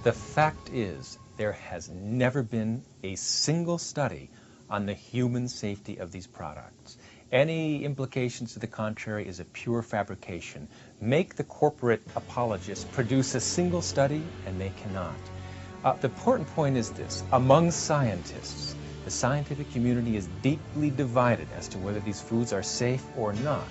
The fact is, there has never been a single study on the human safety of these products. Any implications to the contrary is a pure fabrication. Make the corporate apologists produce a single study, and they cannot. The important point is this. Among scientists, the scientific community is deeply divided as to whether these foods are safe or not.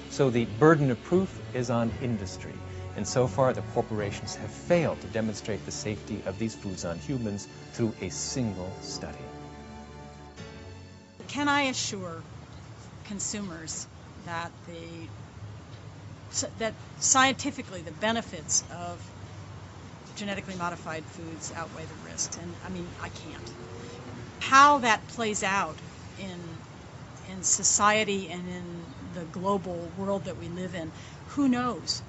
So the burden of proof is on industry. And so far, the corporations have failed to demonstrate the safety of these foods on humans through a single study. Can I assure consumers that that scientifically the benefits of genetically modified foods outweigh the risks? And I mean, I can't. How that plays out in society and in the global world that we live in, who knows?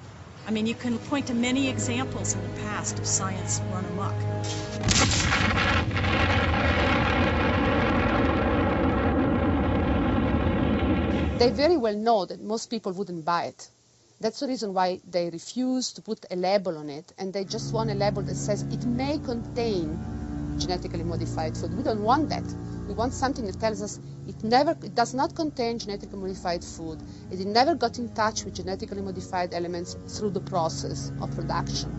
I mean, you can point to many examples in the past of science run amok. They very well know that most people wouldn't buy it. That's the reason why they refuse to put a label on it, and they just want a label that says it may contain genetically modified food. We don't want that. We want something that tells us it does not contain genetically modified food. It never got in touch with genetically modified elements through the process of production.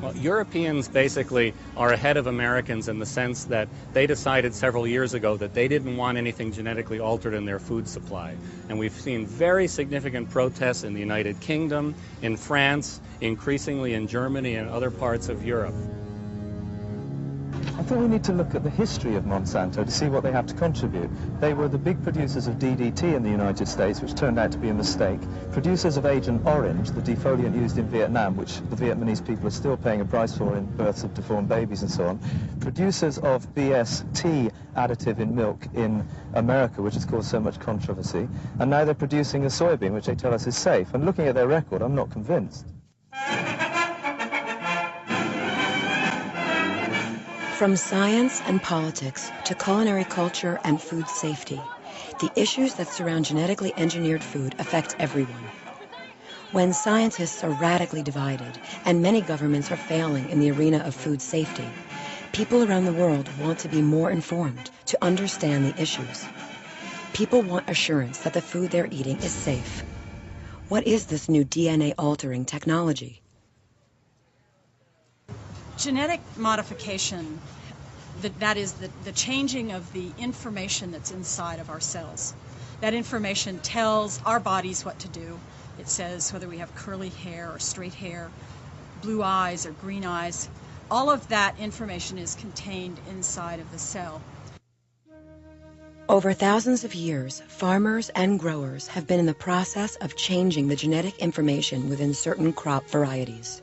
Well, Europeans basically are ahead of Americans in the sense that they decided several years ago that they didn't want anything genetically altered in their food supply. And we've seen very significant protests in the United Kingdom, in France, increasingly in Germany and other parts of Europe. I think we need to look at the history of Monsanto to see what they have to contribute. They were the big producers of DDT in the United States, which turned out to be a mistake. Producers of Agent Orange, the defoliant used in Vietnam, which the Vietnamese people are still paying a price for in births of deformed babies and so on. Producers of BST additive in milk in America, which has caused so much controversy. And now they're producing a soybean, which they tell us is safe. And looking at their record, I'm not convinced. From science and politics to culinary culture and food safety, the issues that surround genetically engineered food affect everyone. When scientists are radically divided and many governments are failing in the arena of food safety, people around the world want to be more informed to understand the issues. People want assurance that the food they're eating is safe. What is this new DNA-altering technology? Genetic modification, that is the changing of the information that's inside of our cells. That information tells our bodies what to do. It says whether we have curly hair or straight hair, blue eyes or green eyes. All of that information is contained inside of the cell. Over thousands of years, farmers and growers have been in the process of changing the genetic information within certain crop varieties.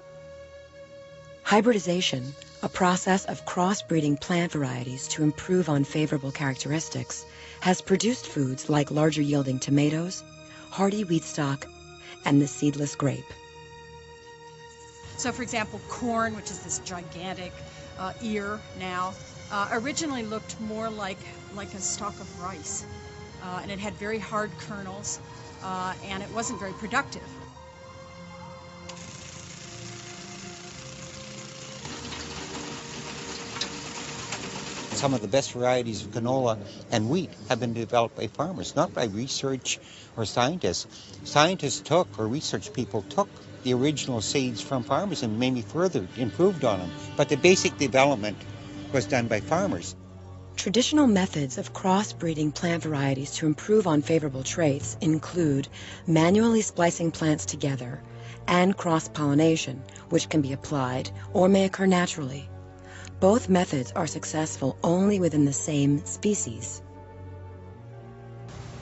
Hybridization, a process of crossbreeding plant varieties to improve on favorable characteristics, has produced foods like larger yielding tomatoes, hardy wheat stock, and the seedless grape. So for example, corn, which is this gigantic ear now, originally looked more like a stalk of rice. And it had very hard kernels, and it wasn't very productive. Some of the best varieties of canola and wheat have been developed by farmers, not by research or scientists. Scientists took, or research people took, the original seeds from farmers and maybe further improved on them. But the basic development was done by farmers. Traditional methods of crossbreeding plant varieties to improve on favorable traits include manually splicing plants together and cross-pollination, which can be applied or may occur naturally. Both methods are successful only within the same species.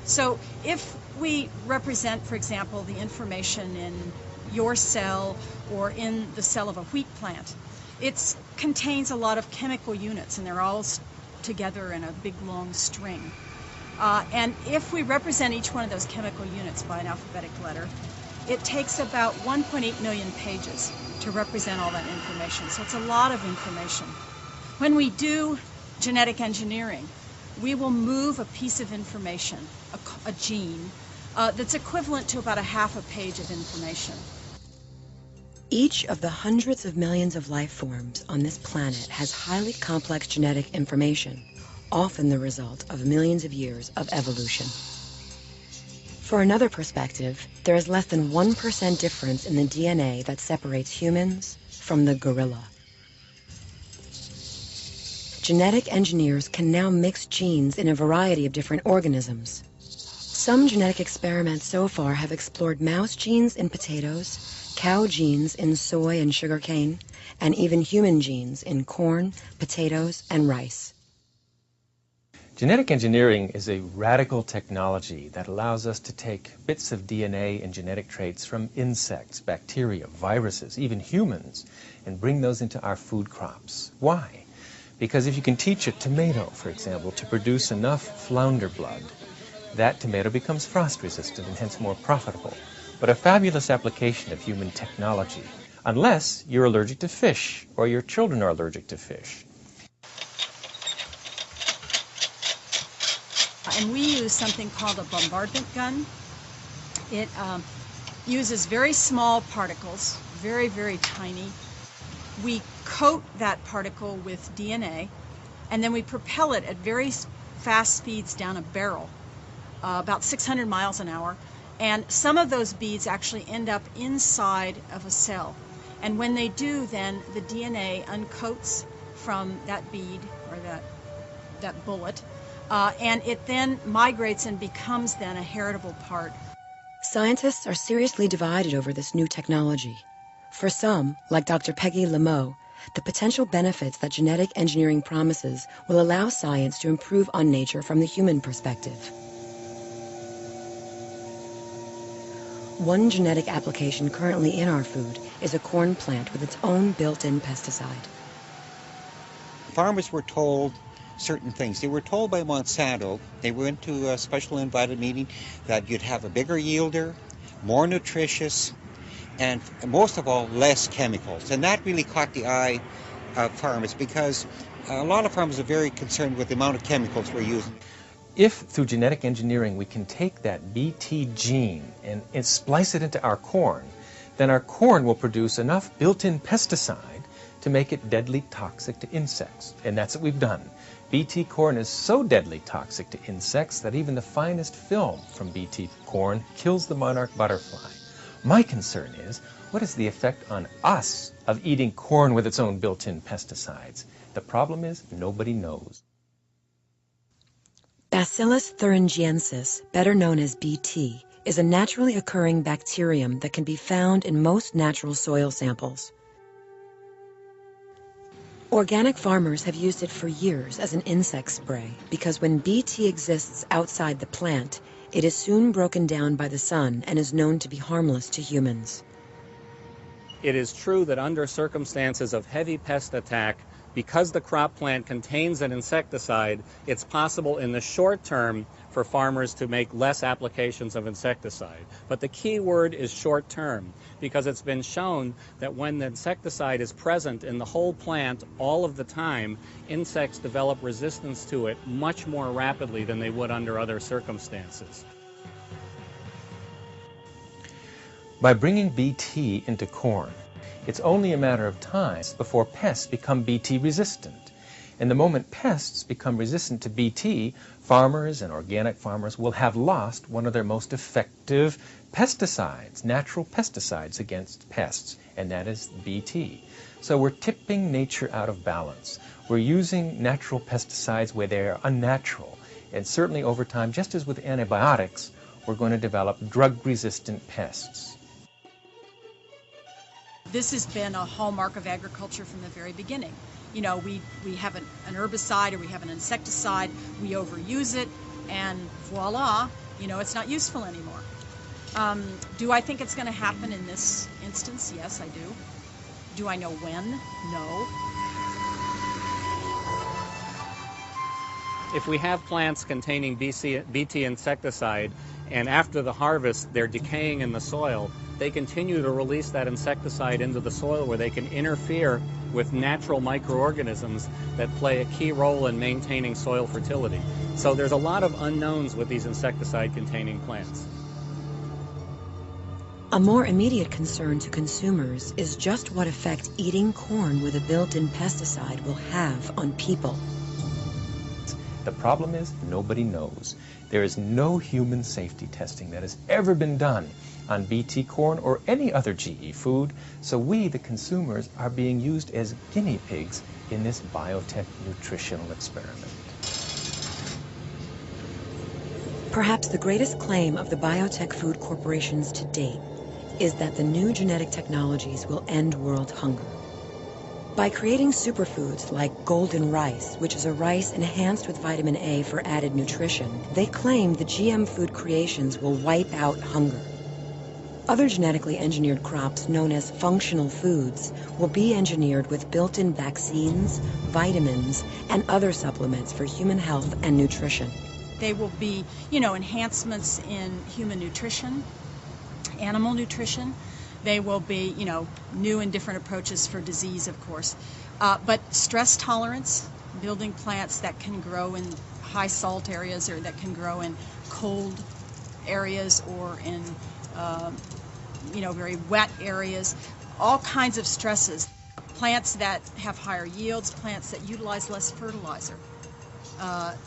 So if we represent, for example, the information in your cell or in the cell of a wheat plant, it contains a lot of chemical units, and they're all together in a big long string. And if we represent each one of those chemical units by an alphabetic letter, it takes about 1.8 million pages to represent all that information. So it's a lot of information. When we do genetic engineering, we will move a piece of information, a gene, that's equivalent to about a half a page of information. Each of the hundreds of millions of life forms on this planet has highly complex genetic information, often the result of millions of years of evolution. For another perspective, there is less than 1% difference in the DNA that separates humans from the gorilla. Genetic engineers can now mix genes in a variety of different organisms. Some genetic experiments so far have explored mouse genes in potatoes, cow genes in soy and sugarcane, and even human genes in corn, potatoes, and rice. Genetic engineering is a radical technology that allows us to take bits of DNA and genetic traits from insects, bacteria, viruses, even humans, and bring those into our food crops. Why? Because if you can teach a tomato, for example, to produce enough flounder blood, that tomato becomes frost resistant and hence more profitable. But a fabulous application of human technology, unless you're allergic to fish or your children are allergic to fish. And we use something called a bombardment gun. It uses very small particles, very, very tiny. We coat that particle with DNA, and then we propel it at very fast speeds down a barrel, about 600 miles an hour. And some of those beads actually end up inside of a cell. And when they do, then the DNA uncoats from that bead or that bullet, and it then migrates and becomes then a heritable part. Scientists are seriously divided over this new technology. For some, like Dr. Peggy Lameau, the potential benefits that genetic engineering promises will allow science to improve on nature from the human perspective. One genetic application currently in our food is a corn plant with its own built-in pesticide. Farmers were told certain things. They were told by Monsanto, they went to a special invited meeting, that you'd have a bigger yielder, more nutritious, and most of all, less chemicals. And that really caught the eye of farmers, because a lot of farmers are very concerned with the amount of chemicals we're using. If through genetic engineering we can take that Bt gene and splice it into our corn, then our corn will produce enough built-in pesticide to make it deadly toxic to insects. And that's what we've done. Bt corn is so deadly toxic to insects that even the finest film from Bt corn kills the monarch butterfly. My concern is, what is the effect on us of eating corn with its own built-in pesticides? The problem is, nobody knows. Bacillus thuringiensis, better known as Bt, is a naturally occurring bacterium that can be found in most natural soil samples. Organic farmers have used it for years as an insect spray because when Bt exists outside the plant, it is soon broken down by the sun and is known to be harmless to humans. It is true that under circumstances of heavy pest attack, because the crop plant contains an insecticide, it's possible in the short term for farmers to make less applications of insecticide. But the key word is short term, because it's been shown that when the insecticide is present in the whole plant all of the time, insects develop resistance to it much more rapidly than they would under other circumstances. By bringing Bt into corn, it's only a matter of time before pests become Bt resistant. And the moment pests become resistant to Bt, farmers and organic farmers will have lost one of their most effective pesticides, natural pesticides against pests, and that is Bt. So we're tipping nature out of balance. We're using natural pesticides where they are unnatural. And certainly over time, just as with antibiotics, we're going to develop drug-resistant pests. This has been a hallmark of agriculture from the very beginning. You know, we have an herbicide or we have an insecticide, we overuse it, and voila, you know, it's not useful anymore. Do I think it's going to happen in this instance? Yes, I do. Do I know when? No. If we have plants containing Bt insecticide, and after the harvest they're decaying in the soil, they continue to release that insecticide into the soil where they can interfere with natural microorganisms that play a key role in maintaining soil fertility. So there's a lot of unknowns with these insecticide-containing plants. A more immediate concern to consumers is just what effect eating corn with a built-in pesticide will have on people. The problem is nobody knows. There is no human safety testing that has ever been done on BT corn or any other GE food, so we, the consumers, are being used as guinea pigs in this biotech nutritional experiment. Perhaps the greatest claim of the biotech food corporations to date is that the new genetic technologies will end world hunger. By creating superfoods like golden rice, which is a rice enhanced with vitamin A for added nutrition, they claim the GM food creations will wipe out hunger. Other genetically engineered crops known as functional foods will be engineered with built-in vaccines, vitamins, and other supplements for human health and nutrition. They will be, enhancements in human nutrition, animal nutrition. They will be, new and different approaches for disease, of course. But stress tolerance, building plants that can grow in high salt areas or that can grow in cold areas or in, very wet areas, all kinds of stresses. Plants that have higher yields, plants that utilize less fertilizer. A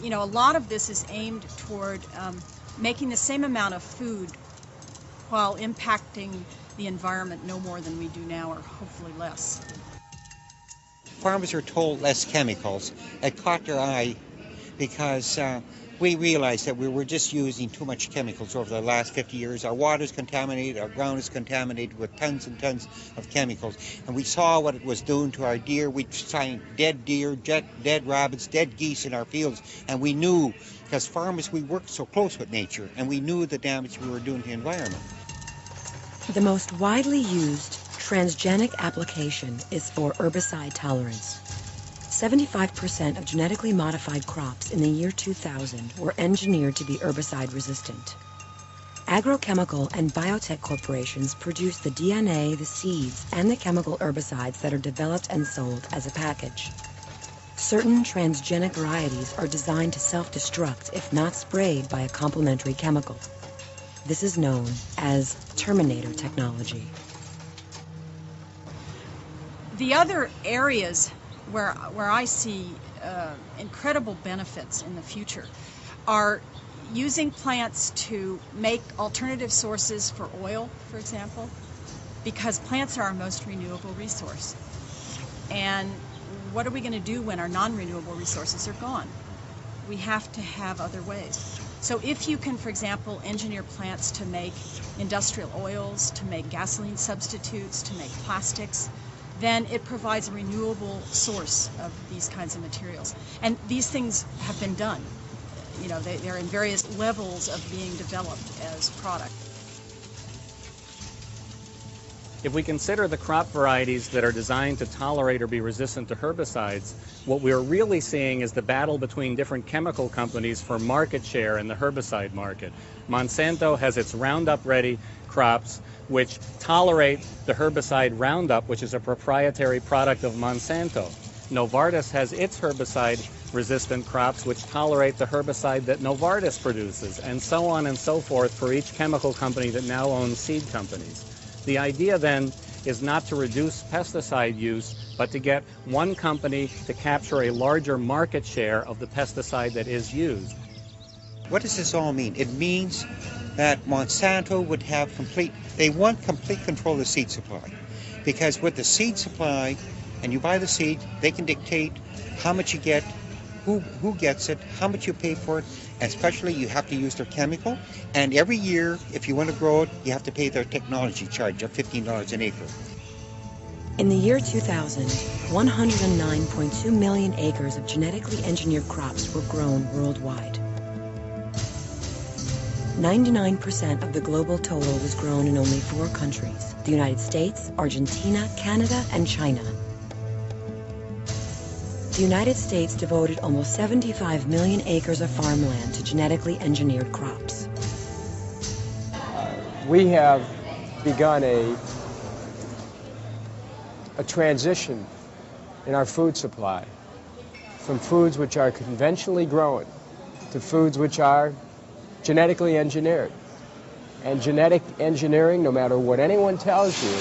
lot of this is aimed toward making the same amount of food while impacting the environment no more than we do now, or hopefully less. Farmers are told less chemicals. It caught their eye because we realized that we were just using too much chemicals over the last 50 years. Our water is contaminated, our ground is contaminated with tons and tons of chemicals. And we saw what it was doing to our deer. We found dead deer, dead rabbits, dead geese in our fields. And we knew, because farmers, we worked so close with nature, and we knew the damage we were doing to the environment. The most widely used transgenic application is for herbicide tolerance. 75% of genetically modified crops in the year 2000 were engineered to be herbicide resistant. Agrochemical and biotech corporations produce the DNA, the seeds, and the chemical herbicides that are developed and sold as a package. Certain transgenic varieties are designed to self-destruct if not sprayed by a complementary chemical. This is known as Terminator technology. The other areas where I see incredible benefits in the future are using plants to make alternative sources for oil, for example, because plants are our most renewable resource. And what are we going to do when our non-renewable resources are gone? We have to have other ways. So if you can, for example, engineer plants to make industrial oils, to make gasoline substitutes, to make plastics, then it provides a renewable source of these kinds of materials. And these things have been done. They're in various levels of being developed as product. If we consider the crop varieties that are designed to tolerate or be resistant to herbicides, what we're really seeing is the battle between different chemical companies for market share in the herbicide market. Monsanto has its Roundup-ready crops, which tolerate the herbicide Roundup, which is a proprietary product of Monsanto. Novartis has its herbicide-resistant crops, which tolerate the herbicide that Novartis produces, and so on and so forth for each chemical company that now owns seed companies. The idea then is not to reduce pesticide use, but to get one company to capture a larger market share of the pesticide that is used. What does this all mean? It means that Monsanto would have complete control of the seed supply. Because with the seed supply, and you buy the seed, they can dictate how much you get, who gets it, how much you pay for it, and especially you have to use their chemical. And every year, if you want to grow it, you have to pay their technology charge of $15 an acre. In the year 2000, 109.2 million acres of genetically engineered crops were grown worldwide. 99% of the global total was grown in only 4 countries: the United States, Argentina, Canada, and China. The United States devoted almost 75 million acres of farmland to genetically engineered crops. We have begun a transition in our food supply from foods which are conventionally grown to foods which are genetically engineered. And genetic engineering, no matter what anyone tells you,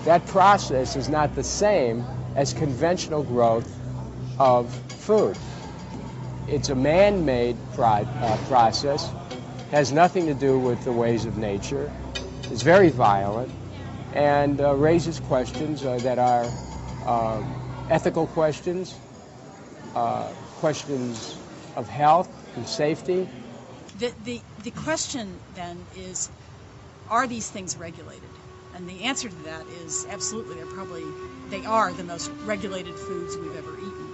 that process is not the same as conventional growth of food. It's a man-made process, has nothing to do with the ways of nature, is very violent, and raises questions that are ethical questions, questions of health and safety. The question then is, are these things regulated? And the answer to that is absolutely. They are the most regulated foods we've ever eaten.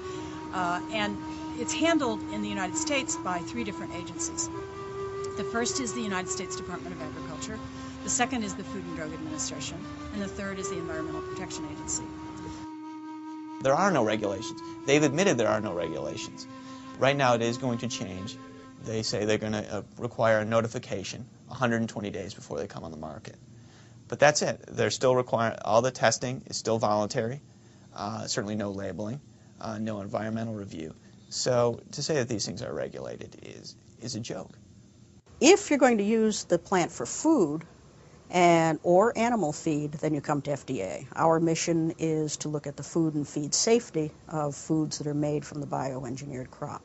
And it's handled in the United States by 3 different agencies. The first is the United States Department of Agriculture, the second is the Food and Drug Administration, and the third is the Environmental Protection Agency. There are no regulations. They've admitted there are no regulations. Right now it is going to change. They say they're going to require a notification 120 days before they come on the market. But that's it. They're still requiring, all the testing is still voluntary, certainly no labeling, no environmental review. So to say that these things are regulated is a joke. If you're going to use the plant for food or animal feed, then you come to FDA. Our mission is to look at the food and feed safety of foods that are made from the bioengineered crop.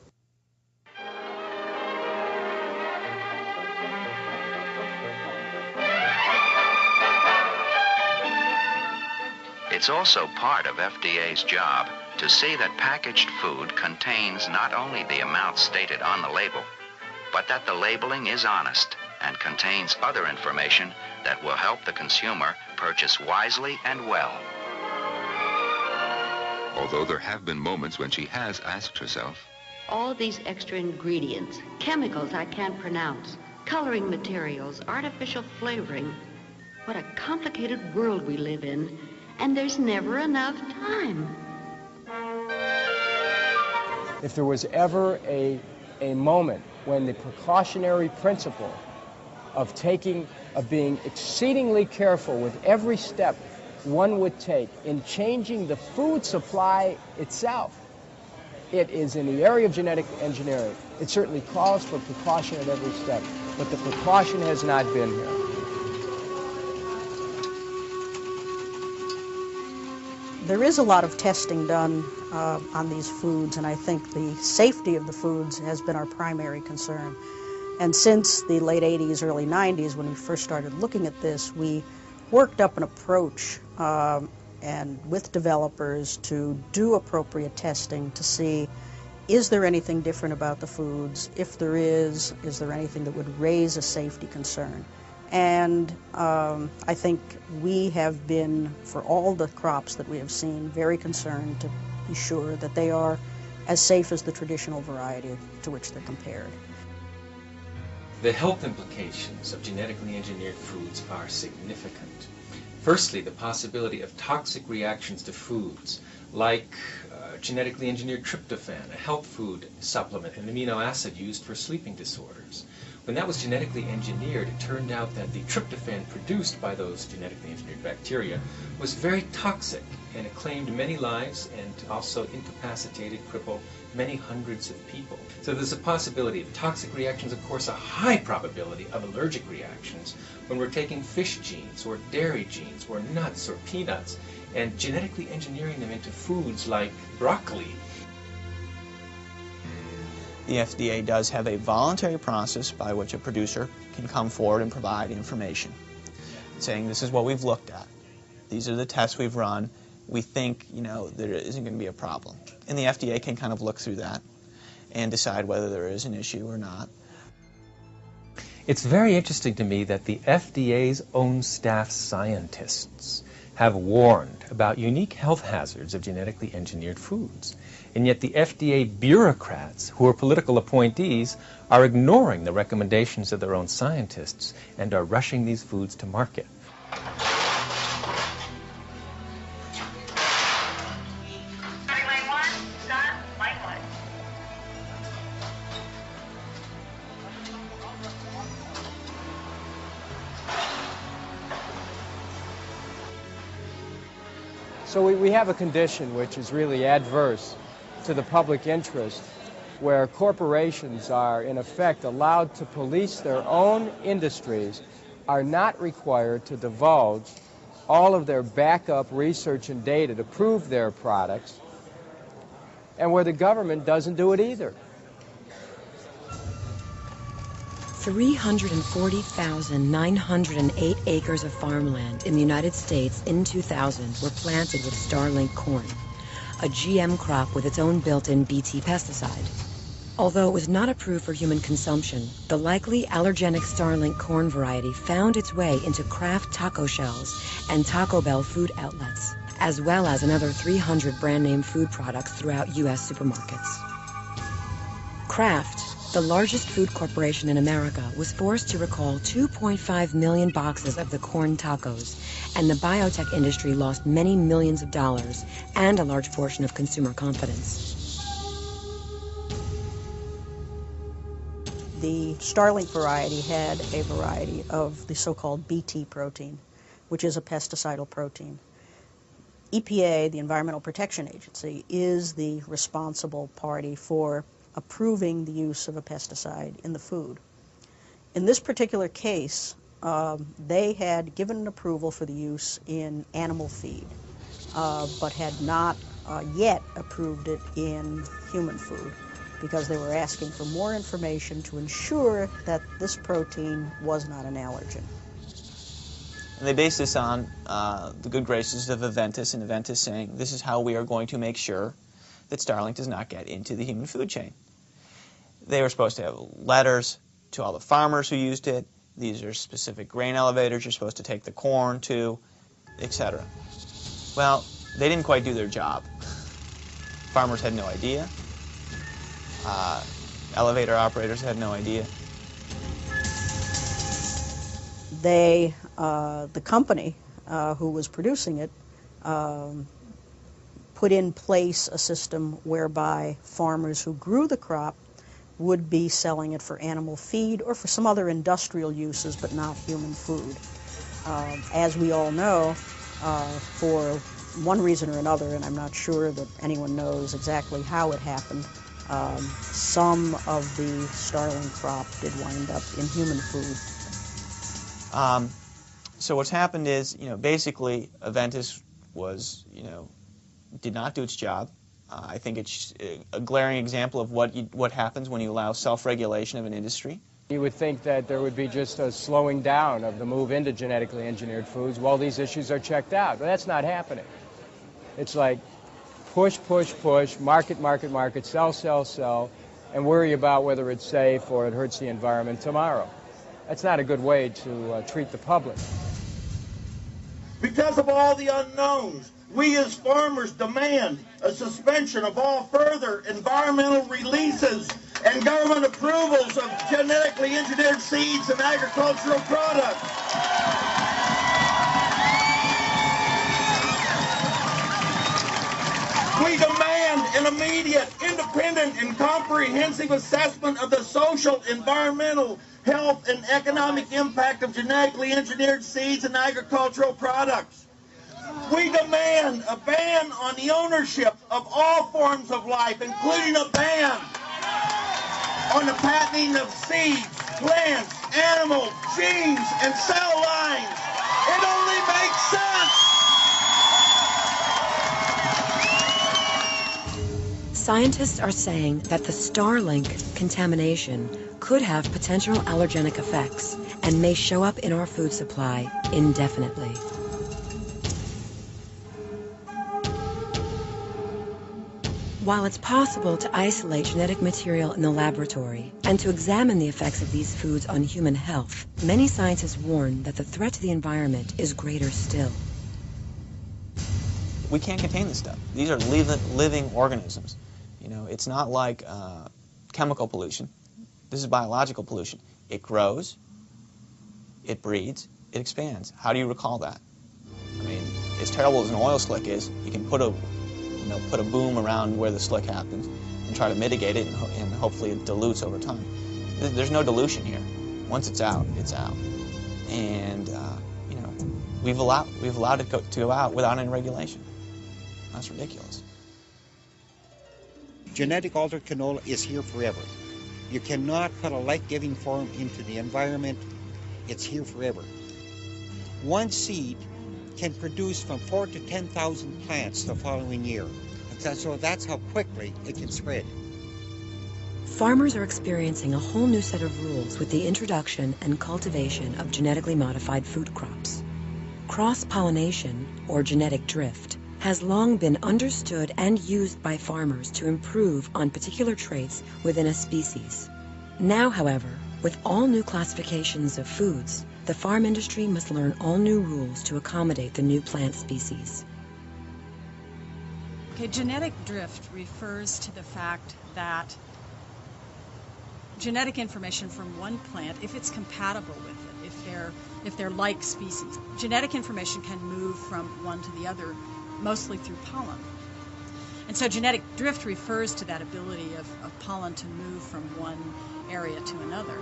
It's also part of FDA's job to see that packaged food contains not only the amount stated on the label, but that the labeling is honest and contains other information that will help the consumer purchase wisely and well. Although there have been moments when she has asked herself, all these extra ingredients, chemicals I can't pronounce, coloring materials, artificial flavoring, what a complicated world we live in, and there's never enough time. If there was ever a moment when the precautionary principle of being exceedingly careful with every step one would take in changing the food supply itself, it is in the area of genetic engineering. It certainly calls for precaution at every step, but the precaution has not been here. There is a lot of testing done on these foods, and I think the safety of the foods has been our primary concern. And since the late 80s, early 90s, when we first started looking at this, we worked up an approach and with developers to do appropriate testing to see, is there anything different about the foods? If there is there anything that would raise a safety concern? And I think we have been, for all the crops that we have seen, very concerned to be sure that they are as safe as the traditional variety to which they're compared. The health implications of genetically engineered foods are significant. Firstly, the possibility of toxic reactions to foods, like genetically engineered tryptophan, a health food supplement, an amino acid used for sleeping disorders. When that was genetically engineered, it turned out that the tryptophan produced by those genetically engineered bacteria was very toxic, and it claimed many lives and also incapacitated, crippled many hundreds of people. So there's a possibility of toxic reactions, of course, a high probability of allergic reactions when we're taking fish genes or dairy genes or nuts or peanuts and genetically engineering them into foods like broccoli. The FDA does have a voluntary process by which a producer can come forward and provide information, saying this is what we've looked at. These are the tests we've run. We think, there isn't going to be a problem. And the FDA can kind of look through that and decide whether there is an issue or not. It's very interesting to me that the FDA's own staff scientists have warned about unique health hazards of genetically engineered foods. And yet the FDA bureaucrats, who are political appointees, are ignoring the recommendations of their own scientists and are rushing these foods to market. So we have a condition which is really adverse to the public interest, where corporations are in effect allowed to police their own industries are not required to divulge all of their backup research and data to prove their products, and where the government doesn't do it either. 340,908 acres of farmland in the United States in 2000 were planted with Starlink corn, a GM crop with its own built-in Bt pesticide. Although it was not approved for human consumption, the likely allergenic Starlink corn variety found its way into Kraft taco shells and Taco Bell food outlets, as well as another 300 brand-name food products throughout U.S. supermarkets. Kraft, the largest food corporation in America, was forced to recall 2.5 million boxes of the corn tacos, and the biotech industry lost many millions of dollars and a large portion of consumer confidence. The Starlink variety had a variety of the so-called Bt protein, which is a pesticidal protein. EPA, the Environmental Protection Agency, is the responsible party for approving the use of a pesticide in the food. In this particular case, they had given an approval for the use in animal feed, but had not yet approved it in human food, because they were asking for more information to ensure that this protein was not an allergen. And they based this on the good graces of Aventis, and Aventis saying, this is how we are going to make sure that Starlink does not get into the human food chain. They were supposed to have letters to all the farmers who used it. These are specific grain elevators you're supposed to take the corn to, etc. Well, they didn't quite do their job. Farmers had no idea. Elevator operators had no idea. They, the company who was producing it, put in place a system whereby farmers who grew the crop would be selling it for animal feed or for some other industrial uses, but not human food. As we all know, for one reason or another, and I'm not sure that anyone knows exactly how it happened, some of the Starlink crop did wind up in human food. So what's happened is, basically Aventis was, did not do its job. I think it's a glaring example of what happens when you allow self-regulation of an industry. You would think that there would be just a slowing down of the move into genetically engineered foods while these issues are checked out, but that's not happening. It's like push, push, push, market, market, market, sell, sell, sell, and worry about whether it's safe or it hurts the environment tomorrow. That's not a good way to treat the public. Because of all the unknowns, we as farmers demand a suspension of all further environmental releases and government approvals of genetically engineered seeds and agricultural products. We demand an immediate, independent, and comprehensive assessment of the social, environmental, health, and economic impact of genetically engineered seeds and agricultural products. We demand a ban on the ownership of all forms of life, including a ban on the patenting of seeds, plants, animals, genes, and cell lines. It only makes sense. Scientists are saying that the Starlink contamination could have potential allergenic effects and may show up in our food supply indefinitely. While it's possible to isolate genetic material in the laboratory and to examine the effects of these foods on human health, many scientists warn that the threat to the environment is greater still. We can't contain this stuff. These are living organisms. It's not like chemical pollution. This is biological pollution. It grows, it breeds, it expands. How do you recall that? I mean, as terrible as an oil slick is, you can put a boom around where the slick happens and try to mitigate it, and hopefully it dilutes over time. There's no dilution here. Once it's out, it's out. And we've allowed it to go out without any regulation. That's ridiculous. Genetic altered canola is here forever. You cannot put a life-giving form into the environment. It's here forever. one seed can produce from 4,000 to 10,000 plants the following year. So that's how quickly it can spread. Farmers are experiencing a whole new set of rules with the introduction and cultivation of genetically modified food crops. Cross-pollination, or genetic drift, has long been understood and used by farmers to improve on particular traits within a species. Now, however, with all new classifications of foods, the farm industry must learn all new rules to accommodate the new plant species. Okay, genetic drift refers to the fact that genetic information from one plant, if it's compatible with it, if they're like species, genetic information can move from one to the other, mostly through pollen. And so genetic drift refers to that ability of pollen to move from one area to another.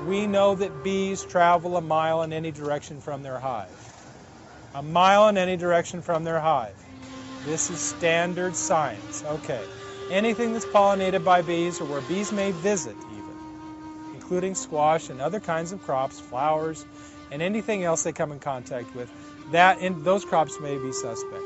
We know that bees travel a mile in any direction from their hive. A mile in any direction from their hive. This is standard science. Okay. Anything that's pollinated by bees, or where bees may visit even, including squash and other kinds of crops, flowers, and anything else they come in contact with, those crops may be suspect.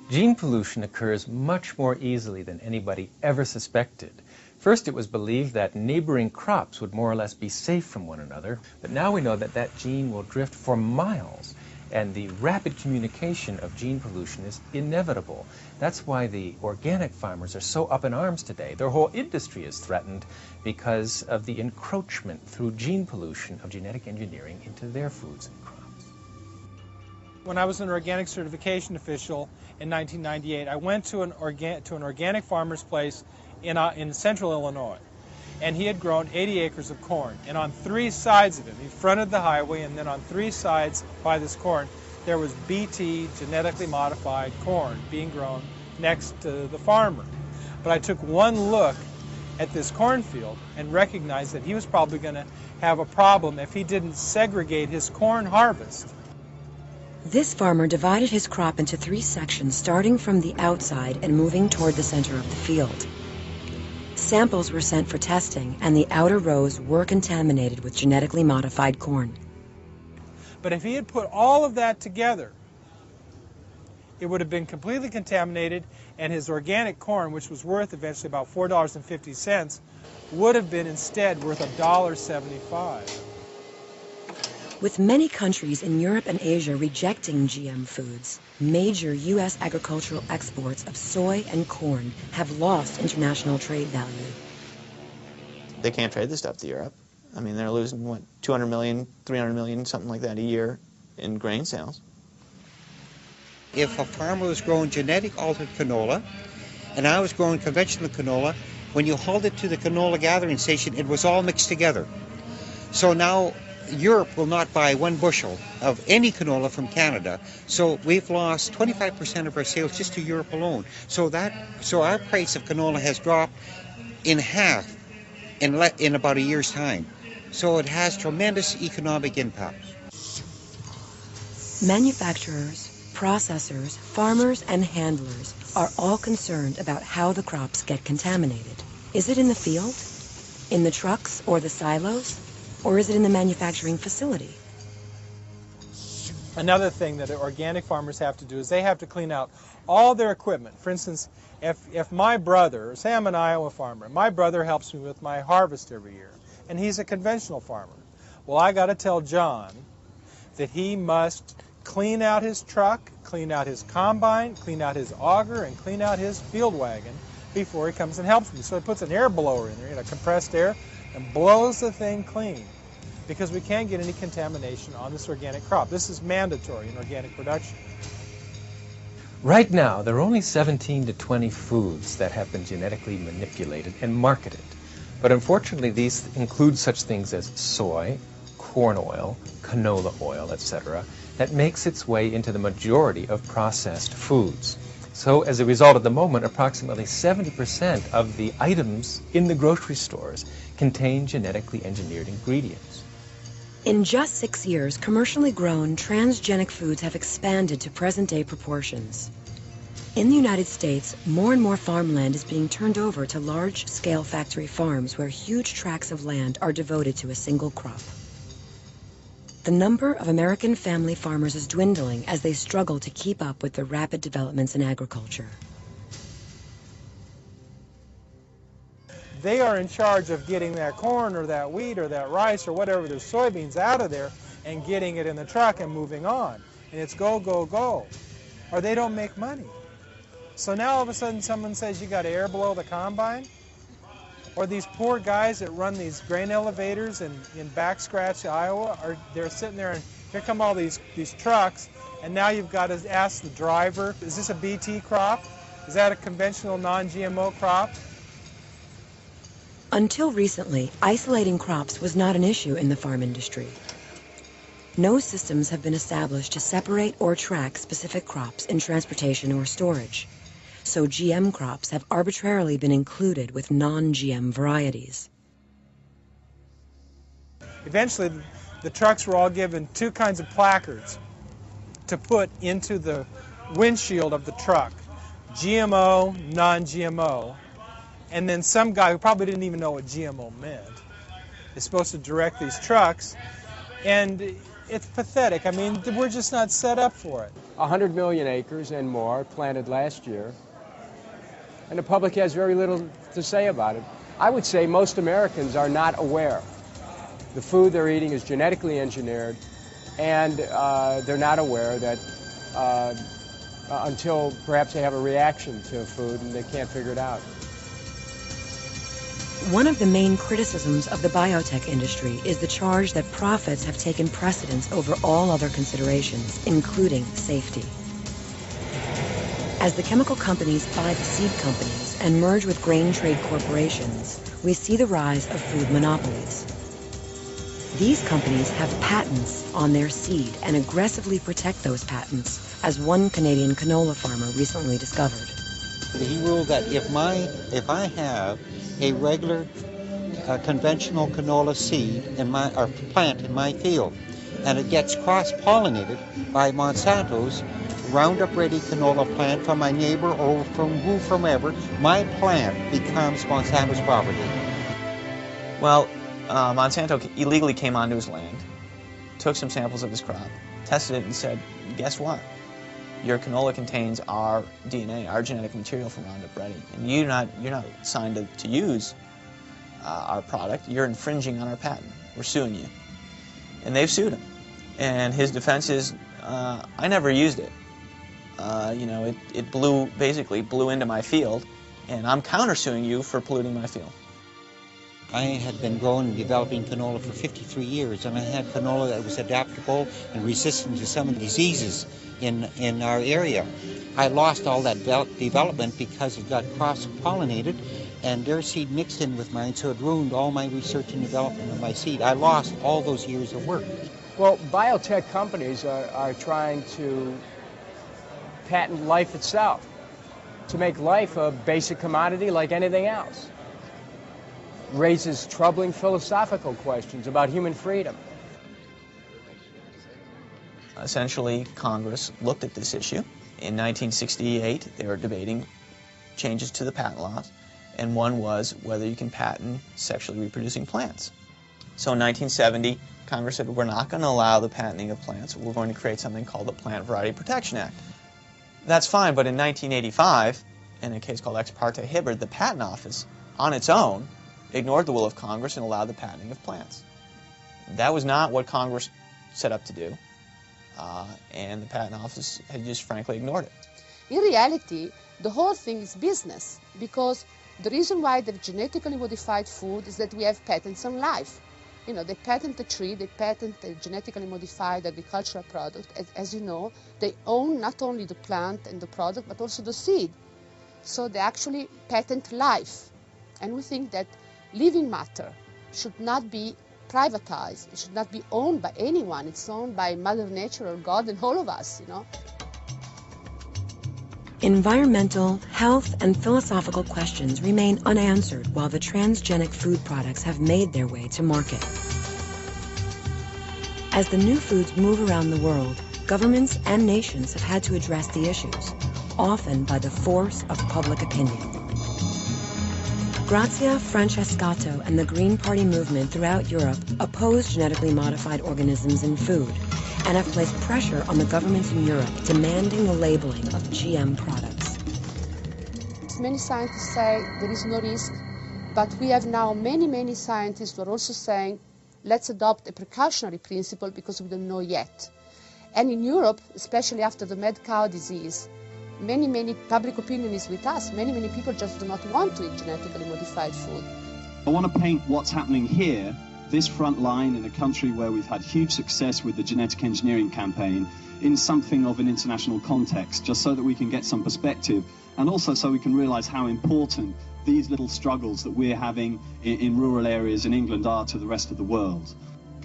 Gene pollution occurs much more easily than anybody ever suspected. First, it was believed that neighboring crops would more or less be safe from one another, but now we know that that gene will drift for miles, and the rapid communication of gene pollution is inevitable. That's why the organic farmers are so up in arms today. Their whole industry is threatened because of the encroachment through gene pollution of genetic engineering into their foods and crops. When I was an organic certification official in 1998, I went to an organic farmer's place in central Illinois, and he had grown 80 acres of corn, and on 3 sides of it, he fronted the highway, and then on 3 sides by this corn, there was BT, genetically modified corn, being grown next to the farmer. But I took one look at this cornfield and recognized that he was probably going to have a problem if he didn't segregate his corn harvest. This farmer divided his crop into 3 sections, starting from the outside and moving toward the center of the field. Samples were sent for testing, and the outer rows were contaminated with genetically modified corn. But if he had put all of that together, it would have been completely contaminated, and his organic corn, which was worth eventually about $4.50, would have been instead worth $1.75. With many countries in Europe and Asia rejecting GM foods, major U.S. agricultural exports of soy and corn have lost international trade value. They can't trade this stuff to Europe. I mean, they're losing, what, 200 million, 300 million, something like that a year in grain sales. If a farmer was growing genetic altered canola, and I was growing conventional canola, when you hauled it to the canola gathering station, it was all mixed together. So now Europe will not buy 1 bushel of any canola from Canada, so we've lost 25% of our sales just to Europe alone. So our price of canola has dropped in half in about a year's time. So it has tremendous economic impact. Manufacturers, processors, farmers, and handlers are all concerned about how the crops get contaminated. Is it in the field, in the trucks or the silos, or is it in the manufacturing facility? Another thing that organic farmers have to do is they have to clean out all their equipment. For instance, if my brother, say I'm an Iowa farmer, my brother helps me with my harvest every year, and he's a conventional farmer. Well, I got to tell John that he must clean out his truck, clean out his combine, clean out his auger, and clean out his field wagon before he comes and helps me. So he puts an air blower in there, compressed air, and blows the thing clean, because we can't get any contamination on this organic crop. This is mandatory in organic production. Right now, there are only 17 to 20 foods that have been genetically manipulated and marketed. But unfortunately, these include such things as soy, corn oil, canola oil, etc., that makes its way into the majority of processed foods. So as a result, at the moment, approximately 70% of the items in the grocery stores contain genetically engineered ingredients. In just 6 years, commercially grown transgenic foods have expanded to present-day proportions. In the United States, more and more farmland is being turned over to large-scale factory farms where huge tracts of land are devoted to a single crop. The number of American family farmers is dwindling as they struggle to keep up with the rapid developments in agriculture. They are in charge of getting that corn or that wheat or that rice or whatever, their soybeans out of there and getting it in the truck and moving on. And it's go, go, go. Or they don't make money. So now all of a sudden someone says you got air below the combine? Or these poor guys that run these grain elevators in backscratch, Iowa, they're sitting there and here come all these trucks, and now you've got to ask the driver, is this a BT crop? Is that a conventional non-GMO crop? Until recently, isolating crops was not an issue in the farm industry. No systems have been established to separate or track specific crops in transportation or storage. So GM crops have arbitrarily been included with non-GM varieties. Eventually, the trucks were all given two kinds of placards to put into the windshield of the truck. GMO, non-GMO. And then some guy who probably didn't even know what GMO meant is supposed to direct these trucks. And it's pathetic. I mean, we're just not set up for it. 100 million acres and more planted last year, and the public has very little to say about it. I would say most Americans are not aware. The food they're eating is genetically engineered, and they're not aware that until perhaps they have a reaction to food and they can't figure it out. One of the main criticisms of the biotech industry is the charge that profits have taken precedence over all other considerations, including safety. As the chemical companies buy the seed companies and merge with grain trade corporations, we see the rise of food monopolies. These companies have patents on their seed and aggressively protect those patents, as one Canadian canola farmer recently discovered. He ruled that if I have a regular conventional canola seed or plant in my field, and it gets cross-pollinated by Monsanto's Roundup-ready canola plant from my neighbor or from whomever, my plant becomes Monsanto's property. Well, Monsanto illegally came onto his land, took some samples of his crop, tested it, and said, guess what? Your canola contains our DNA, our genetic material from Roundup Ready, and you're not signed to use our product. You're infringing on our patent. We're suing you. And they've sued him. And his defense is, I never used it. It basically blew into my field, and I'm countersuing you for polluting my field. I had been growing and developing canola for 53 years, and I had canola that was adaptable and resistant to some of the diseases in our area. I lost all that development because it got cross-pollinated, and their seed mixed in with mine, so it ruined all my research and development of my seed. I lost all those years of work. Well, biotech companies are trying to patent life itself, to make life a basic commodity like anything else. Raises troubling philosophical questions about human freedom. Essentially, Congress looked at this issue. In 1968, they were debating changes to the patent laws, and one was whether you can patent sexually reproducing plants. So in 1970, Congress said, we're not going to allow the patenting of plants. We're going to create something called the Plant Variety Protection Act. That's fine, but in 1985, in a case called Ex parte Hibbard, the Patent Office, on its own, ignored the will of Congress and allowed the patenting of plants. That was not what Congress set up to do, and the Patent Office had just frankly ignored it. In reality, the whole thing is business, because the reason why they're genetically modified food is that we have patents on life. You know, they patent the tree, they patent the genetically modified agricultural product. As you know, they own not only the plant and the product, but also the seed. So they actually patent life. And we think that living matter should not be privatized. It should not be owned by anyone. It's owned by Mother Nature or God and all of us, you know. Environmental, health, and philosophical questions remain unanswered while the transgenic food products have made their way to market. As the new foods move around the world, governments and nations have had to address the issues. often by the force of public opinion. Grazia Francescato and the Green Party movement throughout Europe oppose genetically modified organisms in food and have placed pressure on the governments in Europe demanding the labeling of GM products. Many scientists say there is no risk, but we have now many scientists who are also saying let's adopt a precautionary principle because we don't know yet. And in Europe, especially after the mad cow disease, many public opinion is with us. Many people just do not want to eat genetically modified food. I want to paint what's happening here, this front line in a country where we've had huge success with the genetic engineering campaign, in something of an international context, just so that we can get some perspective, and also so we can realize how important these little struggles that we're having in rural areas in England are to the rest of the world.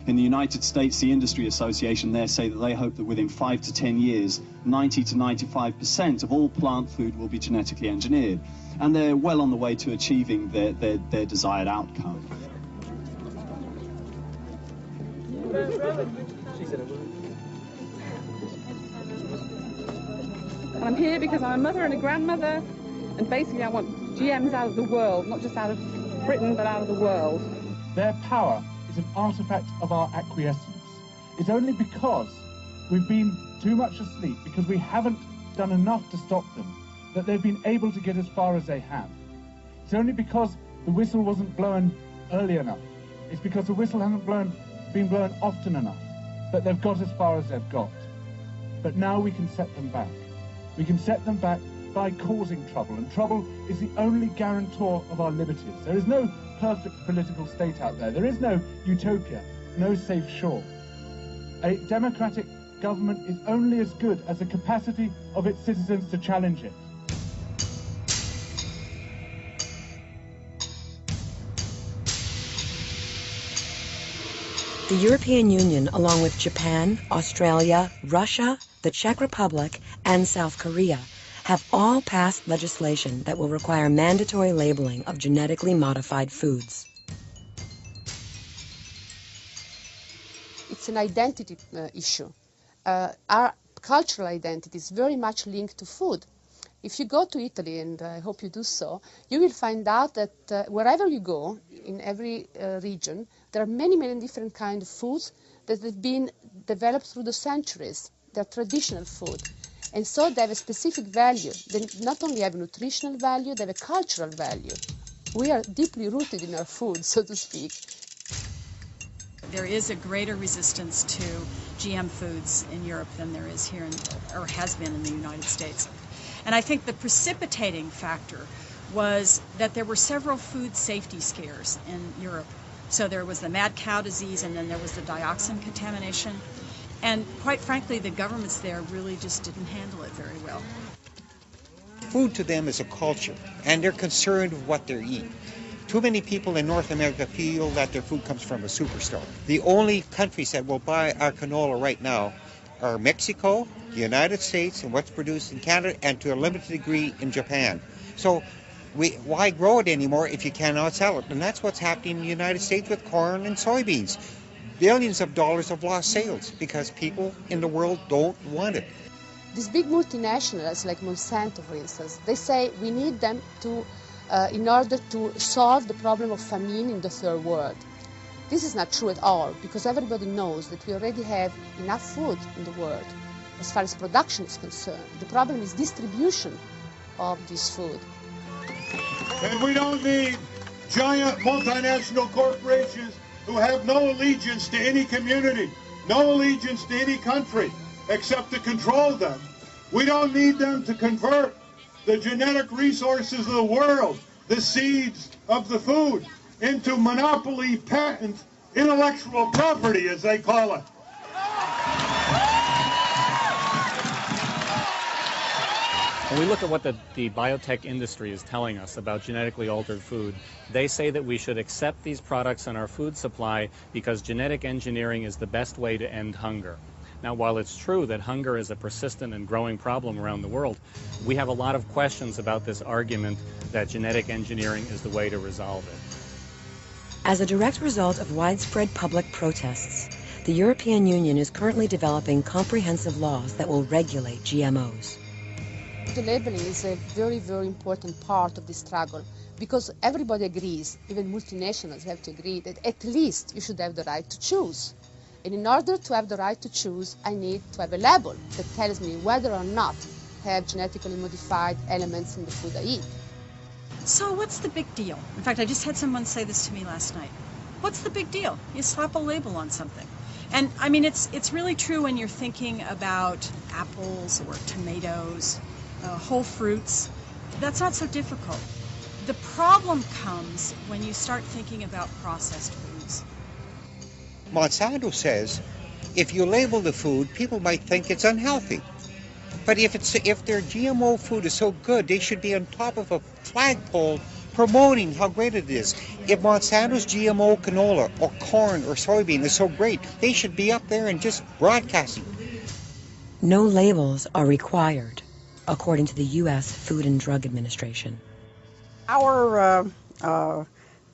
In the United States, the Industry Association there say that they hope that within 5 to 10 years, 90 to 95% of all plant food will be genetically engineered. And they're well on the way to achieving their desired outcome. I'm here because I'm a mother and a grandmother, and basically I want GMs out of the world, not just out of Britain, but out of the world. Their power is an artifact of our acquiescence. It's only because we've been too much asleep, because we haven't done enough to stop them, that they've been able to get as far as they have. It's only because the whistle wasn't blown early enough. It's because the whistle hasn't been blown often enough that they've got as far as they've got. But now we can set them back. We can set them back by causing trouble, and trouble is the only guarantor of our liberties. There is no perfect political state out there. There is no utopia, no safe shore. A democratic government is only as good as the capacity of its citizens to challenge it. The European Union, along with Japan, Australia, Russia, the Czech Republic, and South Korea, have all passed legislation that will require mandatory labeling of genetically modified foods. It's an identity issue. Our cultural identity is very much linked to food. If you go to Italy, and I hope you do so, you will find out that wherever you go, in every region, there are many different kinds of foods that have been developed through the centuries. They're traditional food. And so they have a specific value. They not only have a nutritional value, they have a cultural value. We are deeply rooted in our food, so to speak. There is a greater resistance to GM foods in Europe than there is here, or has been in the United States. And I think the precipitating factor was that there were several food safety scares in Europe. So there was the mad cow disease, and then there was the dioxin contamination. And quite frankly, the governments there really just didn't handle it very well. Food to them is a culture, and they're concerned with what they're eating. Too many people in North America feel that their food comes from a superstore. The only countries that will buy our canola right now are Mexico, the United States, and what's produced in Canada, and to a limited degree in Japan. So why grow it anymore if you cannot sell it? And that's what's happening in the United States with corn and soybeans. Billions of dollars of lost sales because people in the world don't want it. These big multinationals, like Monsanto, for instance, they say we need them to, in order to solve the problem of famine in the third world. This is not true at all, because everybody knows that we already have enough food in the world as far as production is concerned. The problem is distribution of this food. And we don't need giant multinational corporations who have no allegiance to any community, no allegiance to any country, except to control them. We don't need them to convert the genetic resources of the world, the seeds of the food, into monopoly patent intellectual property, as they call it. When we look at what the biotech industry is telling us about genetically altered food, they say that we should accept these products in our food supply because genetic engineering is the best way to end hunger. Now, while it's true that hunger is a persistent and growing problem around the world, we have a lot of questions about this argument that genetic engineering is the way to resolve it. As a direct result of widespread public protests, the European Union is currently developing comprehensive laws that will regulate GMOs. food labeling is a very, very important part of the struggle, because everybody agrees, even multinationals have to agree, that at least you should have the right to choose. And in order to have the right to choose, I need to have a label that tells me whether or not I have genetically modified elements in the food I eat. So what's the big deal? In fact, I just had someone say this to me last night. What's the big deal? You slap a label on something. And I mean, it's really true when you're thinking about apples or tomatoes, whole fruits. That's not so difficult. The problem comes when you start thinking about processed foods. Monsanto says if you label the food, people might think it's unhealthy. But if their GMO food is so good, they should be on top of a flagpole promoting how great it is. If Monsanto's GMO canola or corn or soybean is so great, they should be up there and just broadcasting. No labels are required, according to the U.S. Food and Drug Administration. Our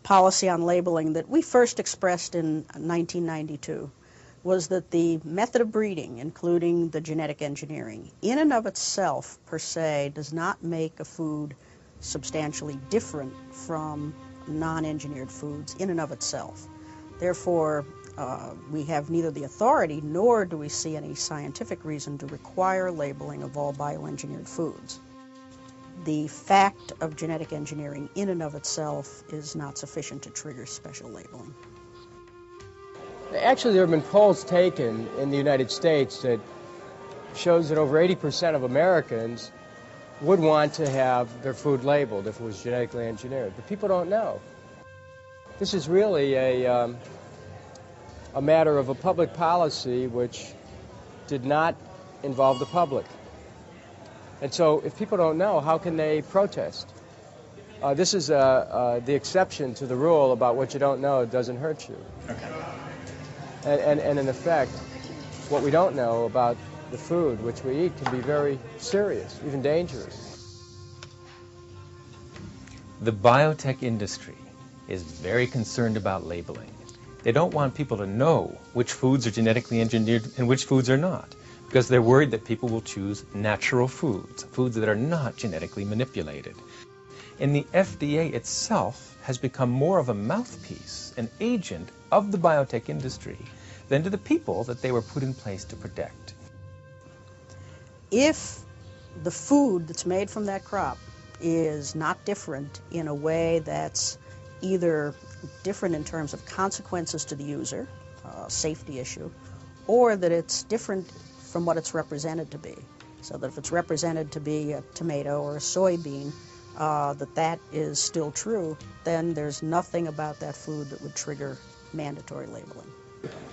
policy on labeling that we first expressed in 1992 was that the method of breeding, including the genetic engineering, in and of itself, per se, does not make a food substantially different from non-engineered foods in and of itself. Therefore, we have neither the authority nor do we see any scientific reason to require labeling of all bioengineered foods. The fact of genetic engineering in and of itself is not sufficient to trigger special labeling. Actually, there have been polls taken in the United States that shows that over 80% of Americans would want to have their food labeled if it was genetically engineered, but people don't know. This is really a matter of a public policy which did not involve the public. And so if people don't know, how can they protest? This is the exception to the rule about what you don't know doesn't hurt you. Okay. And in effect, what we don't know about the food which we eat can be very serious, even dangerous. The biotech industry is very concerned about labeling. They don't want people to know which foods are genetically engineered and which foods are not, because they're worried that people will choose natural foods, foods that are not genetically manipulated. And the FDA itself has become more of a mouthpiece, an agent of the biotech industry, than to the people that they were put in place to protect. If the food that's made from that crop is not different in a way that's either different in terms of consequences to the user, safety issue, or that it's different from what it's represented to be. So that if it's represented to be a tomato or a soybean, that is still true, then there's nothing about that food that would trigger mandatory labeling.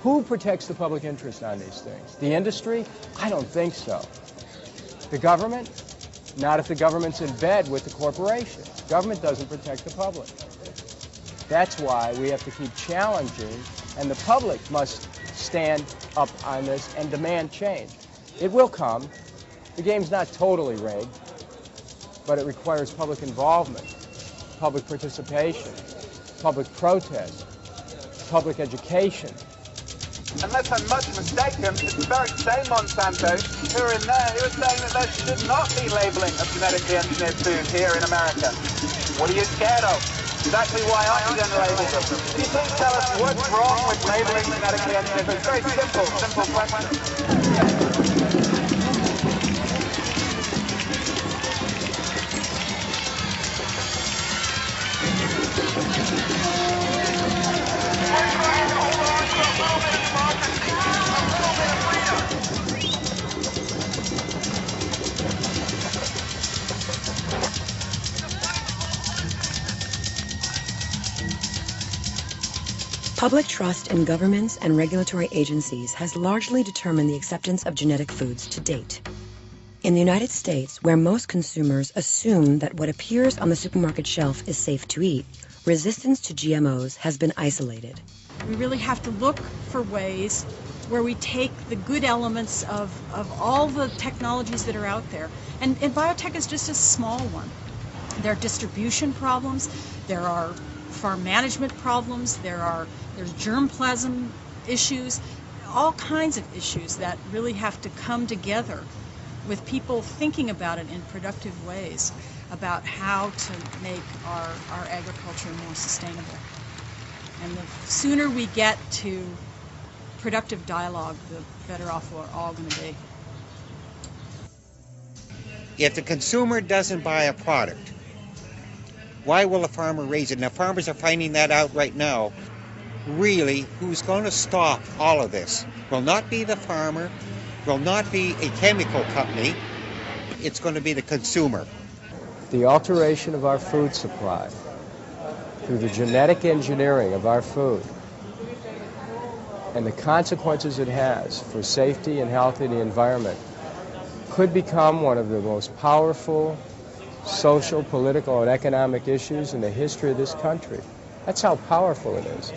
Who protects the public interest on these things? The industry? I don't think so. The government? Not if the government's in bed with the corporation. Government doesn't protect the public. That's why we have to keep challenging, and the public must stand up on this and demand change. It will come. The game's not totally rigged, but it requires public involvement, public participation, public protest, public education. Unless I'm much mistaken, it's the very same Monsanto who are in there who are saying that there should not be labeling of genetically engineered food here in America. What are you scared of? Exactly why aren't you going to label them? Can you please tell us what's wrong with labeling genetically engineered food? It's very simple question. Public trust in governments and regulatory agencies has largely determined the acceptance of genetic foods to date. In the United States, where most consumers assume that what appears on the supermarket shelf is safe to eat, resistance to GMOs has been isolated. We really have to look for ways where we take the good elements of all the technologies that are out there. And biotech is just a small one. There are distribution problems, there are farm management problems, there's germplasm issues, all kinds of issues that really have to come together with people thinking about it in productive ways, about how to make our agriculture more sustainable. And the sooner we get to productive dialogue, the better off we're all going to be. If the consumer doesn't buy a product, why will a farmer raise it? Now, farmers are finding that out right now. Really, who's going to stop all of this? Will not be the farmer, will not be a chemical company, it's going to be the consumer. The alteration of our food supply through the genetic engineering of our food and the consequences it has for safety and health in the environment could become one of the most powerful social, political, and economic issues in the history of this country. That's how powerful it is.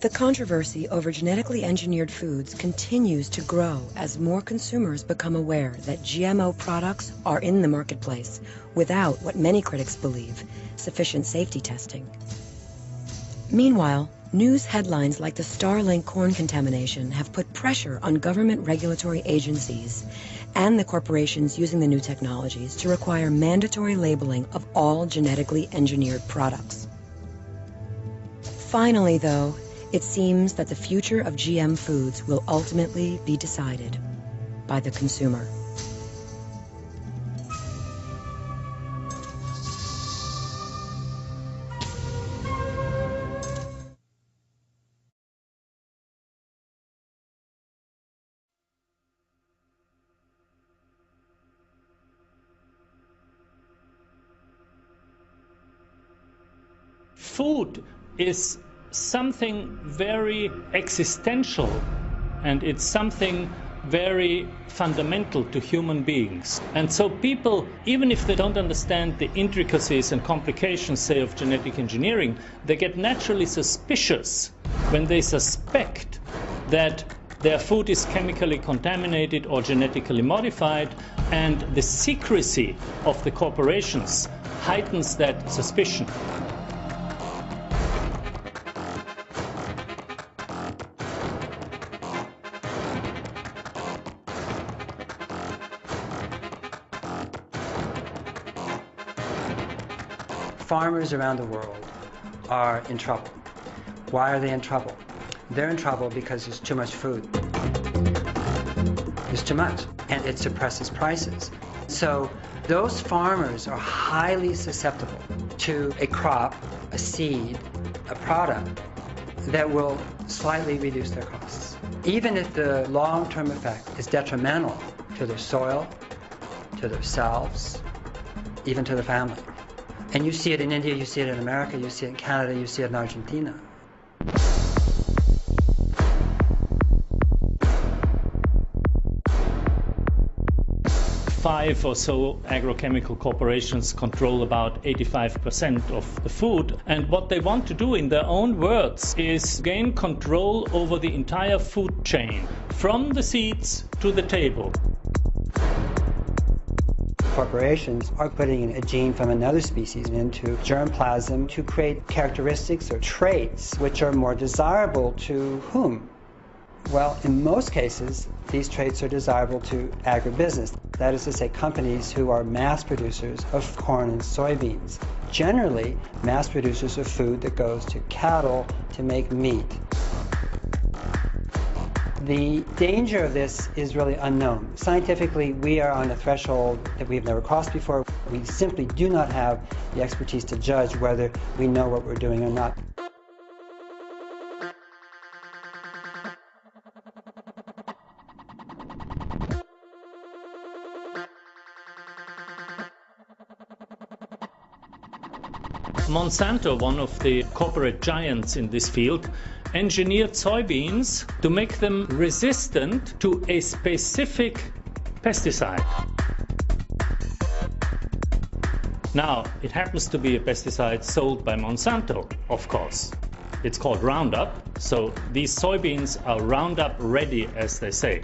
The controversy over genetically engineered foods continues to grow as more consumers become aware that GMO products are in the marketplace without what many critics believe sufficient safety testing. Meanwhile, news headlines like the Starlink corn contamination have put pressure on government regulatory agencies and the corporations using the new technologies to require mandatory labeling of all genetically engineered products. Finally, though, it seems that the future of GM foods will ultimately be decided by the consumer. Food is something very existential, and it's something very fundamental to human beings. And so people, even if they don't understand the intricacies and complications, say, of genetic engineering, they get naturally suspicious when they suspect that their food is chemically contaminated or genetically modified, and the secrecy of the corporations heightens that suspicion. Farmers around the world are in trouble. Why are they in trouble? They're in trouble because there's too much food. There's too much, and it suppresses prices. So those farmers are highly susceptible to a crop, a seed, a product that will slightly reduce their costs, even if the long-term effect is detrimental to their soil, to themselves, even to the family. And you see it in India, you see it in America, you see it in Canada, you see it in Argentina. Five or so agrochemical corporations control about 85% of the food, and what they want to do, in their own words, is gain control over the entire food chain, from the seeds to the table. Corporations are putting a gene from another species into germplasm to create characteristics or traits which are more desirable to whom? Well, in most cases, these traits are desirable to agribusiness. That is to say, companies who are mass producers of corn and soybeans. Generally, mass producers of food that goes to cattle to make meat. The danger of this is really unknown. Scientifically, we are on a threshold that we've never crossed before. We simply do not have the expertise to judge whether we know what we're doing or not. Monsanto, one of the corporate giants in this field, engineered soybeans to make them resistant to a specific pesticide. Now, it happens to be a pesticide sold by Monsanto, of course. It's called Roundup, so these soybeans are Roundup ready, as they say.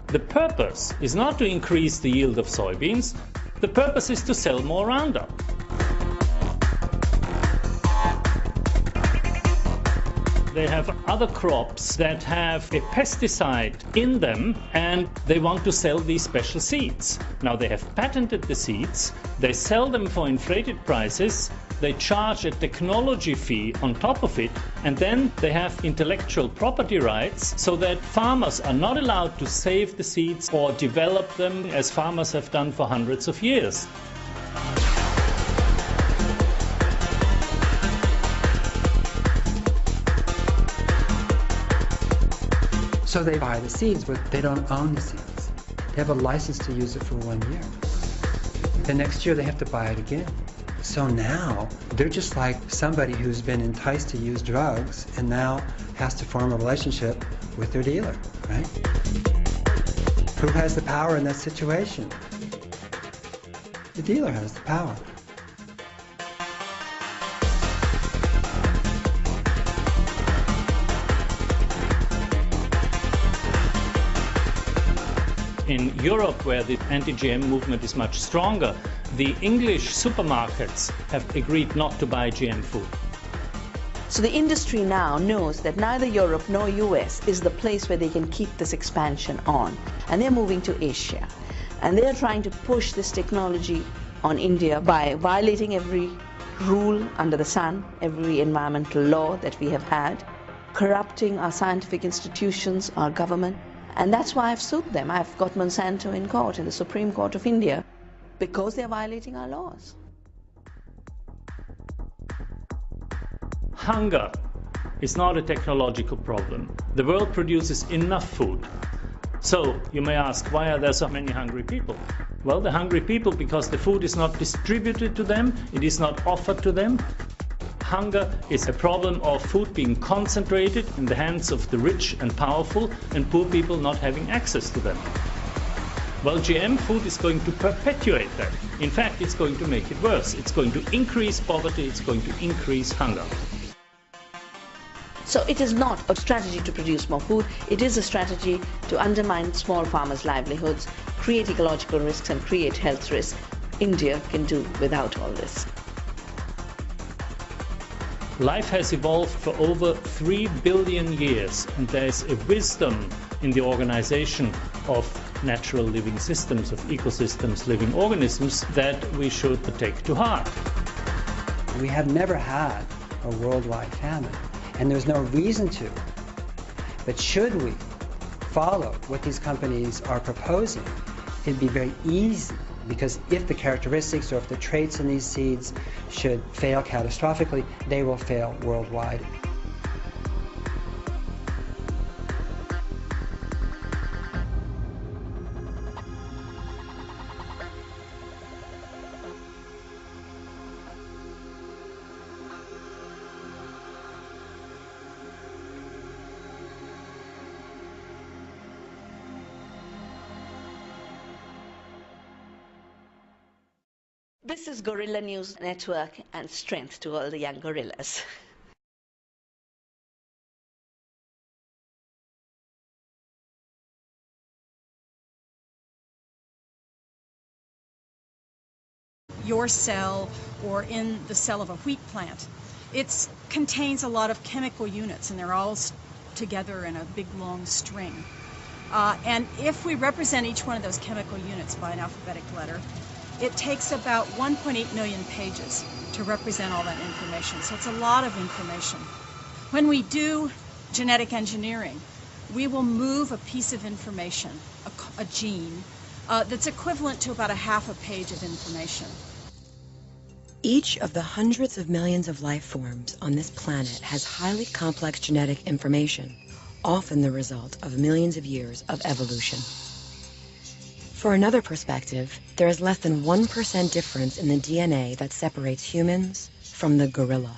The purpose is not to increase the yield of soybeans, the purpose is to sell more Roundup. They have other crops that have a pesticide in them, and they want to sell these special seeds. Now they have patented the seeds, they sell them for inflated prices, they charge a technology fee on top of it, and then they have intellectual property rights so that farmers are not allowed to save the seeds or develop them as farmers have done for hundreds of years. So they buy the seeds, but they don't own the seeds. They have a license to use it for 1 year. The next year they have to buy it again. So now they're just like somebody who's been enticed to use drugs and now has to form a relationship with their dealer, right? Who has the power in that situation? The dealer has the power. In Europe, where the anti-GM movement is much stronger, the English supermarkets have agreed not to buy GM food. So the industry now knows that neither Europe nor US is the place where they can keep this expansion on. And they're moving to Asia. And they're trying to push this technology on India by violating every rule under the sun, every environmental law that we have had, corrupting our scientific institutions, our government. And that's why I've sued them. I've got Monsanto in court, in the Supreme Court of India, because they're violating our laws. Hunger is not a technological problem. The world produces enough food. So you may ask, why are there so many hungry people? Well, they're hungry people because the food is not distributed to them, it is not offered to them. Hunger is a problem of food being concentrated in the hands of the rich and powerful and poor people not having access to them. Well, GM food is going to perpetuate that. In fact, it's going to make it worse. It's going to increase poverty, it's going to increase hunger. So it is not a strategy to produce more food, it is a strategy to undermine small farmers' livelihoods, create ecological risks and create health risks. India can do without all this. Life has evolved for over 3 billion years, and there is a wisdom in the organization of natural living systems, of ecosystems, living organisms, that we should take to heart. We have never had a worldwide famine, and there's no reason to. But should we follow what these companies are proposing, it'd be very easy, because if the characteristics or if the traits in these seeds should fail catastrophically, they will fail worldwide. This is Gorilla News Network, and strength to all the young gorillas. Your cell or in the cell of a wheat plant. It contains a lot of chemical units, and they're all together in a big long string. And if we represent each one of those chemical units by an alphabetic letter, it takes about 1.8 million pages to represent all that information. So it's a lot of information. When we do genetic engineering, we will move a piece of information, a gene, that's equivalent to about a half a page of information. Each of the hundreds of millions of life forms on this planet has highly complex genetic information, often the result of millions of years of evolution. For another perspective, there is less than 1% difference in the DNA that separates humans from the gorilla.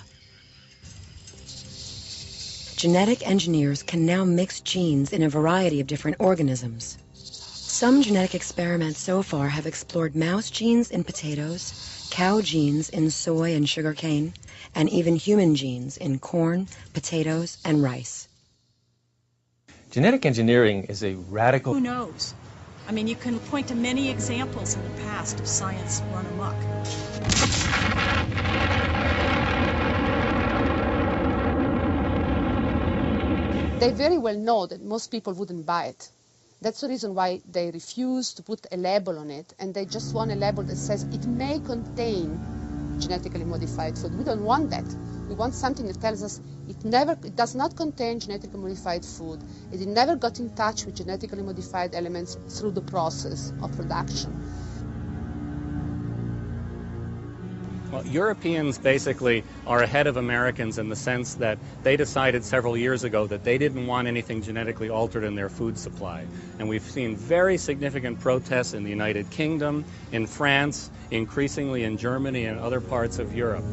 Genetic engineers can now mix genes in a variety of different organisms. Some genetic experiments so far have explored mouse genes in potatoes, cow genes in soy and sugarcane, and even human genes in corn, potatoes, and rice. Genetic engineering is a radical... Who knows? I mean, you can point to many examples in the past of science run amok. They very well know that most people wouldn't buy it. That's the reason why they refuse to put a label on it, and they just want a label that says it may contain genetically modified food. We don't want that. We want something that tells us it does not contain genetically modified food. It never got in touch with genetically modified elements through the process of production. Well, Europeans basically are ahead of Americans in the sense that they decided several years ago that they didn't want anything genetically altered in their food supply. And we've seen very significant protests in the United Kingdom, in France, increasingly in Germany and other parts of Europe.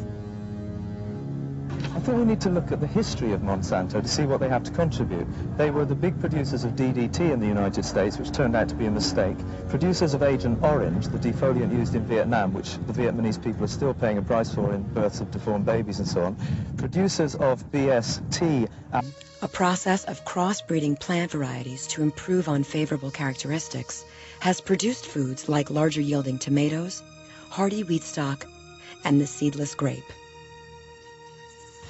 I think we need to look at the history of Monsanto to see what they have to contribute. They were the big producers of DDT in the United States, which turned out to be a mistake. Producers of Agent Orange, the defoliant used in Vietnam, which the Vietnamese people are still paying a price for in births of deformed babies and so on. Producers of BST. A process of crossbreeding plant varieties to improve on favorable characteristics has produced foods like larger yielding tomatoes, hardy wheat stock, and the seedless grape.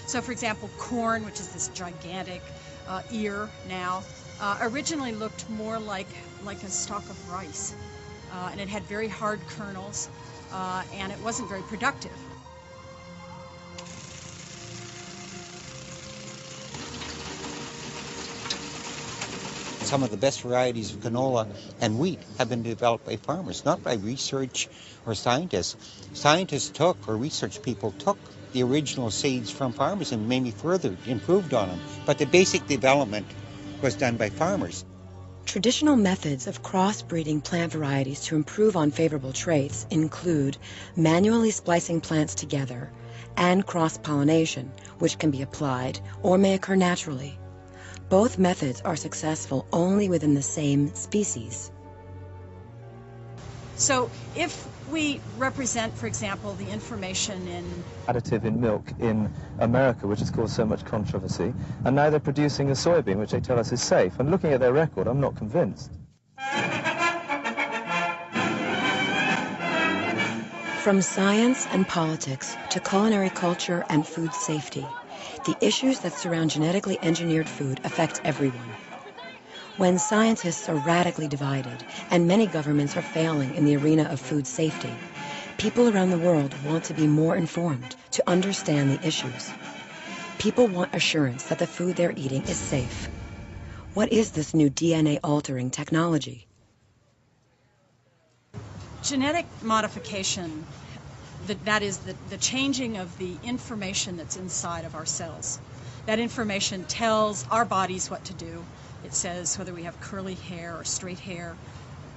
So for example, corn, which is this gigantic ear now, originally looked more like a stalk of rice. And it had very hard kernels, and it wasn't very productive. Some of the best varieties of canola and wheat have been developed by farmers, not by research or scientists. Scientists took, or research people took, the original seeds from farmers and maybe further improved on them. But the basic development was done by farmers. Traditional methods of crossbreeding plant varieties to improve on favorable traits include manually splicing plants together and cross-pollination, which can be applied or may occur naturally. Both methods are successful only within the same species. So if we represent, for example, the information in Additive in milk in America, which has caused so much controversy, and now they're producing a soybean, which they tell us is safe. And looking at their record, I'm not convinced. From science and politics to culinary culture and food safety, the issues that surround genetically engineered food affect everyone. When scientists are radically divided and many governments are failing in the arena of food safety, people around the world want to be more informed to understand the issues. People want assurance that the food they're eating is safe. What is this new DNA-altering technology? genetic modification, that is the changing of the information that's inside of our cells. That information tells our bodies what to do. It says whether we have curly hair or straight hair,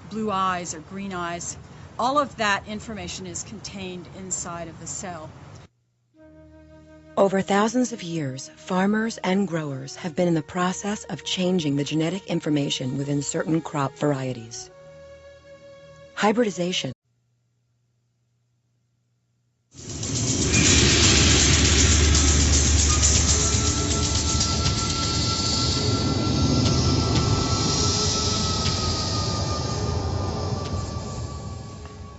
blue eyes or green eyes. All of that information is contained inside of the cell. Over thousands of years, farmers and growers have been in the process of changing the genetic information within certain crop varieties. Hybridization.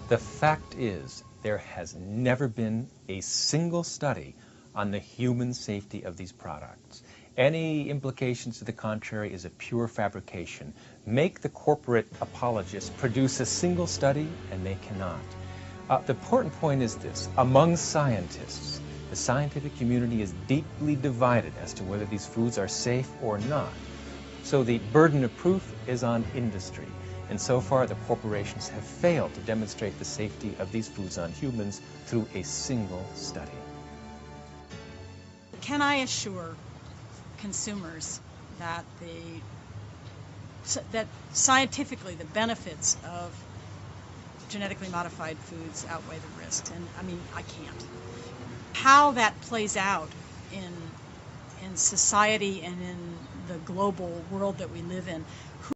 The fact is, there has never been a single study on the human safety of these products. Any implications to the contrary is a pure fabrication. Make the corporate apologists produce a single study, and they cannot. The important point is this: among scientists, the scientific community is deeply divided as to whether these foods are safe or not. So the burden of proof is on industry. And so far, the corporations have failed to demonstrate the safety of these foods on humans through a single study. Can I assure consumers that that scientifically the benefits of genetically modified foods outweigh the risks? And I mean, I can't. How that plays out in society and in the global world that we live in,